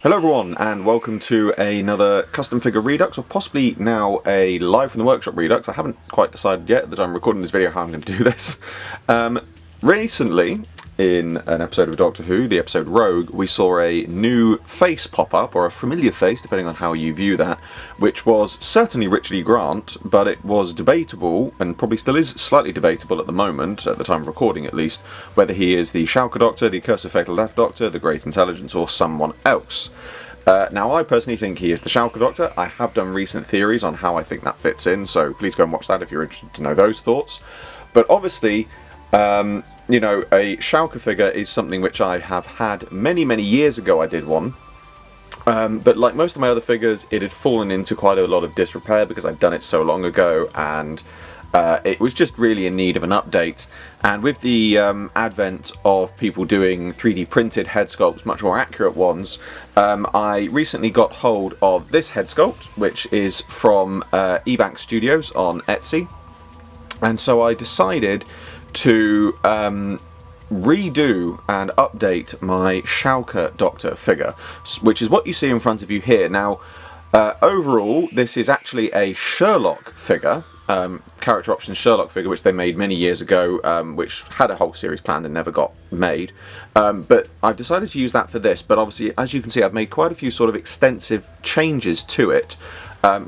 Hello everyone, and welcome to another custom figure Redux, or possibly now a live from the workshop Redux. I haven't quite decided yet that I'm recording this video how I'm going to do this. Recently, in an episode of Doctor Who, the episode Rogue, we saw a new face pop up, or a familiar face, depending on how you view that, which was certainly Richard E. Grant, but it was debatable, and probably still is slightly debatable at the moment, at the time of recording at least, whether he is the Shalka Doctor, the Curse of Fatal Death Doctor, the Great Intelligence, or someone else. Now, I personally think he is the Shalka Doctor. I have done recent theories on how I think that fits in, so please go and watch that if you're interested to know those thoughts. But obviously, you know, a Shalka figure is something which I have had many years ago. I did one. But like most of my other figures, it had fallen into quite a lot of disrepair because I'd done it so long ago, and it was just really in need of an update. And with the advent of people doing 3D printed head sculpts, much more accurate ones, I recently got hold of this head sculpt, which is from Ebanks Studios on Etsy. And so I decided to redo and update my Shalka Doctor figure, which is what you see in front of you here. Now, overall, this is actually a Sherlock figure, character options Sherlock figure, which they made many years ago, which had a whole series planned and never got made. But I've decided to use that for this, but obviously, as you can see, I've made quite a few sort of extensive changes to it.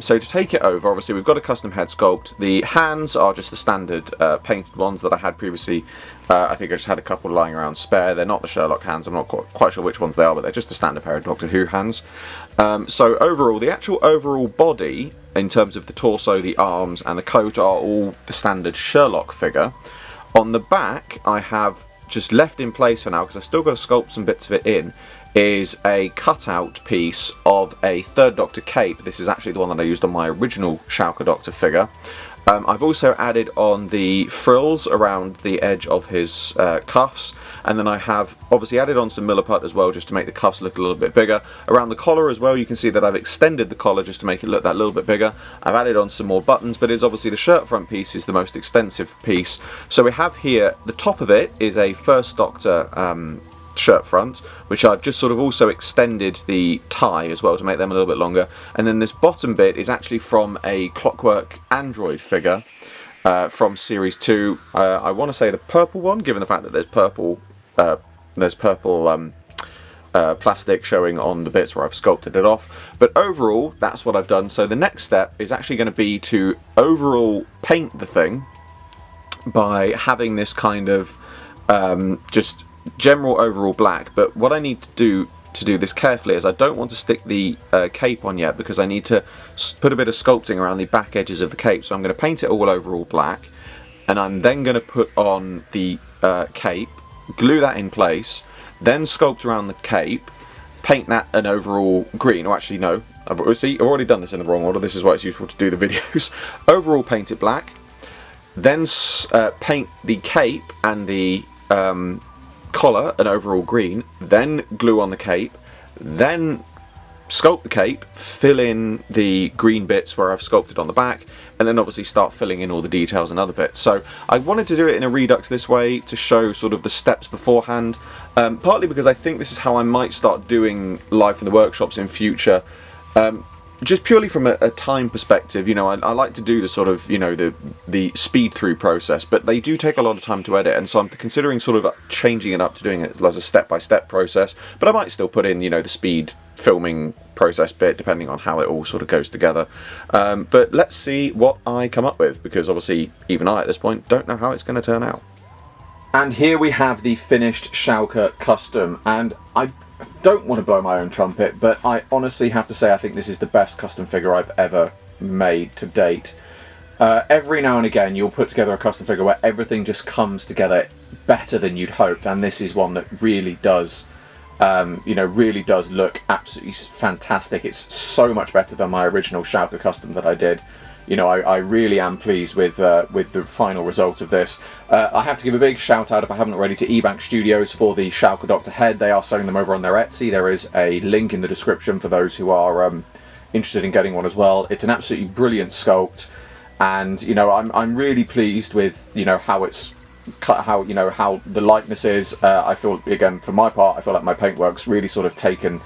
So to take it over, obviously we've got a custom head sculpt. The hands are just the standard painted ones that I had previously. I think I just had a couple lying around spare. They're not the Sherlock hands, I'm not quite sure which ones they are, but they're just a standard pair of Doctor Who hands. So overall, the actual overall body, in terms of the torso, the arms and the coat, are all the standard Sherlock figure. On the back, I have just left in place for now, because I've still got to sculpt some bits of it in, is a cutout piece of a Third Doctor cape. This is actually the one that I used on my original Shalka Doctor figure. I've also added on the frills around the edge of his cuffs, and then I have obviously added on some milliput as well, just to make the cuffs look a little bit bigger. Around the collar as well, you can see that I've extended the collar just to make it look that little bit bigger. I've added on some more buttons, but it's obviously the shirt front piece is the most extensive piece. So we have here, the top of it is a First Doctor shirt front, which I've just sort of also extended the tie as well to make them a little bit longer, and then this bottom bit is actually from a Clockwork Android figure from series 2. I want to say the purple one, given the fact that there's purple plastic showing on the bits where I've sculpted it off. But overall, that's what I've done. So the next step is actually going to be to overall paint the thing by having this kind of just general overall black. But what I need to do this carefully is I don't want to stick the cape on yet, because I need to put a bit of sculpting around the back edges of the cape. So I'm going to paint it all overall black, and I'm then going to put on the cape, glue that in place, then sculpt around the cape, paint that an overall green. Or actually no, I've already done this in the wrong order. This is why it's useful to do the videos. Overall paint it black, then paint the cape and the collar an overall green, then glue on the cape, then sculpt the cape, fill in the green bits where I've sculpted on the back, and then obviously start filling in all the details and other bits. So I wanted to do it in a Redux this way to show sort of the steps beforehand, partly because I think this is how I might start doing live from the workshops in future. Just purely from a time perspective, you know, I like to do the sort of, you know, the speed through process, but they do take a lot of time to edit, and so I'm considering sort of changing it up to doing it as a step-by-step process. But I might still put in, you know, the speed filming process bit, depending on how it all sort of goes together. But let's see what I come up with, because obviously even I at this point don't know how it's going to turn out. And here we have the finished Shalka custom, and I don't want to blow my own trumpet, but I honestly have to say I think this is the best custom figure I've ever made to date. Every now and again you'll put together a custom figure where everything just comes together better than you'd hoped, and this is one that really does, you know, really does look absolutely fantastic. It's so much better than my original Shalka custom that I did. You know, I really am pleased with the final result of this. I have to give a big shout out, if I haven't already, to Ebanks Studios for the Shalka Doctor head. They are selling them over on their Etsy. There is a link in the description for those who are interested in getting one as well. It's an absolutely brilliant sculpt, and you know, I'm really pleased with, you know, how it's cut, how, you know, how the likeness is. I feel, again, for my part, I feel like my paintwork's really sort of taken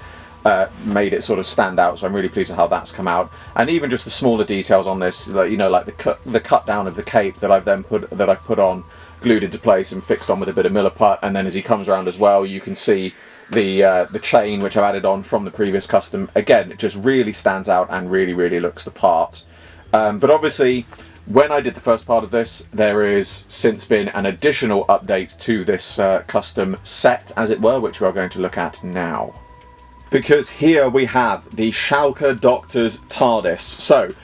made it sort of stand out, so I'm really pleased with how that's come out. And even just the smaller details on this, like, you know, like the cut down of the cape that I've put on, glued into place and fixed on with a bit of Milliput, and then as he comes around as well, you can see the chain which I've added on from the previous custom. Again, it just really stands out and really looks the part. But obviously, when I did the first part of this, there is since been an additional update to this custom set, as it were, which we are going to look at now. Because here we have the Shalka Doctor's TARDIS. So,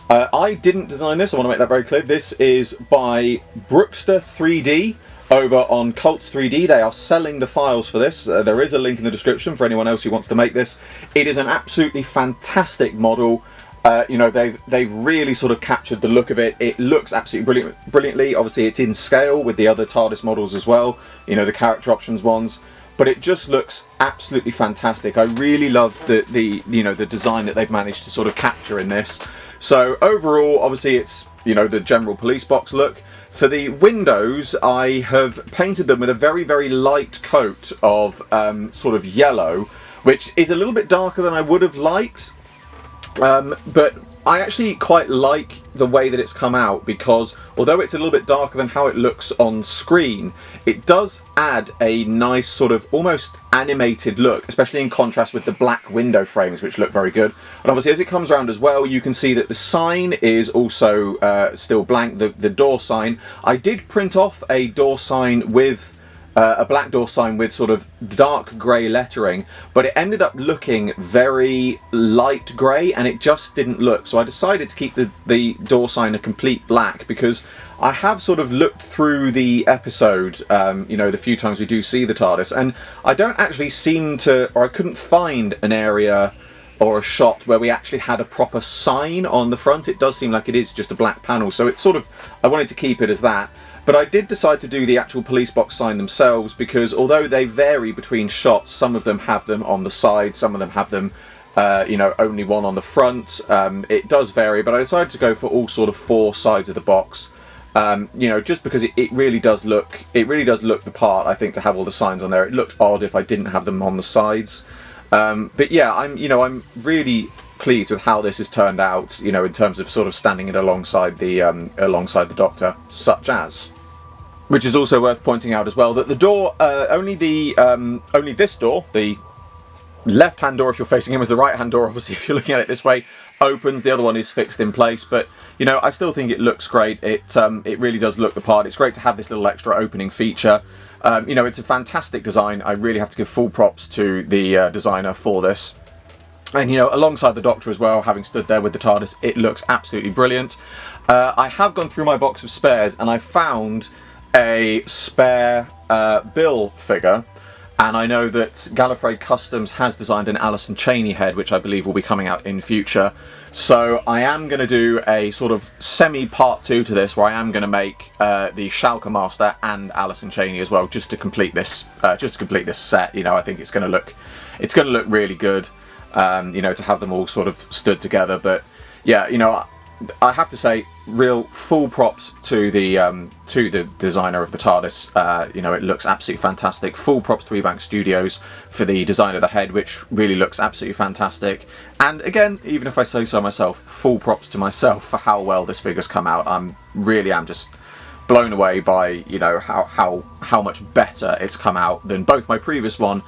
I didn't design this, I want to make that very clear. This is by Brookster 3D over on Cults 3D. They are selling the files for this. There is a link in the description for anyone else who wants to make this. It is an absolutely fantastic model. You know, they've really sort of captured the look of it. It looks absolutely brilliantly. Obviously, it's in scale with the other TARDIS models as well, you know, the character options ones. But it just looks absolutely fantastic. I really love the you know, the design that they've managed to sort of capture in this. So overall, obviously, it's, you know, the general police box look. For the windows, I have painted them with a very light coat of sort of yellow, which is a little bit darker than I would have liked. But I actually quite like the way that it's come out, because although it's a little bit darker than how it looks on screen, it does add a nice sort of almost animated look, especially in contrast with the black window frames, which look very good. And obviously, as it comes around as well, you can see that the sign is also still blank, the door sign. I did print off a door sign with a black door sign with sort of dark grey lettering, but it ended up looking very light grey and it just didn't look. So I decided to keep the door sign a complete black, because I have sort of looked through the episode, you know, the few times we do see the TARDIS, and I don't actually seem to, or I couldn't find an area or a shot where we actually had a proper sign on the front. It does seem like it is just a black panel, so it's sort of, I wanted to keep it as that. But I did decide to do the actual police box sign themselves, because although they vary between shots, some of them have them on the side, some of them have them, you know, only one on the front. It does vary, but I decided to go for all sort of four sides of the box. You know, just because it really does look the part, I think, to have all the signs on there. It looked odd if I didn't have them on the sides. But yeah, I'm really pleased with how this has turned out, you know, in terms of sort of standing it alongside the Doctor, such as. Which is also worth pointing out as well, that the door, only this door, the left-hand door if you're facing him, as the right-hand door, obviously, if you're looking at it this way, opens. The other one is fixed in place, but, you know, I still think it looks great. It really does look the part. It's great to have this little extra opening feature. You know, it's a fantastic design. I really have to give full props to the designer for this. And, you know, alongside the Doctor as well, having stood there with the TARDIS, it looks absolutely brilliant. I have gone through my box of spares, and I found a spare Bill figure, and I know that Gallifrey Customs has designed an Alison Cheney head, which I believe will be coming out in future. So I am going to do a sort of semi-part 2 to this, where I am going to make the Shalka Master and Alison Cheney as well, just to complete this set. You know, I think it's going to look really good. You know, to have them all sort of stood together. But yeah, you know, I have to say, real full props to the designer of the TARDIS. You know, it looks absolutely fantastic. Full props to Ebanks Studios for the design of the head, which really looks absolutely fantastic. And again, even if I say so myself, full props to myself for how well this figure's come out. I'm just blown away by, you know, how much better it's come out than both my previous one,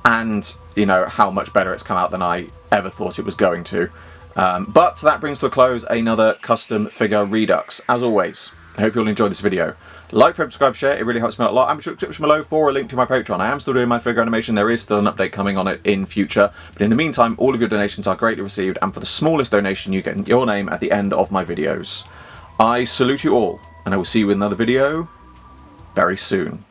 and, you know, how much better it's come out than I ever thought it was going to. But that brings to a close another custom figure Redux. As always, I hope you all enjoyed this video. Like, subscribe, share, it really helps me out a lot. I'm in the description below for a link to my Patreon. I am still doing my figure animation. There is still an update coming on it in future. But in the meantime, all of your donations are greatly received, and for the smallest donation, you get your name at the end of my videos. I salute you all, and I will see you in another video very soon.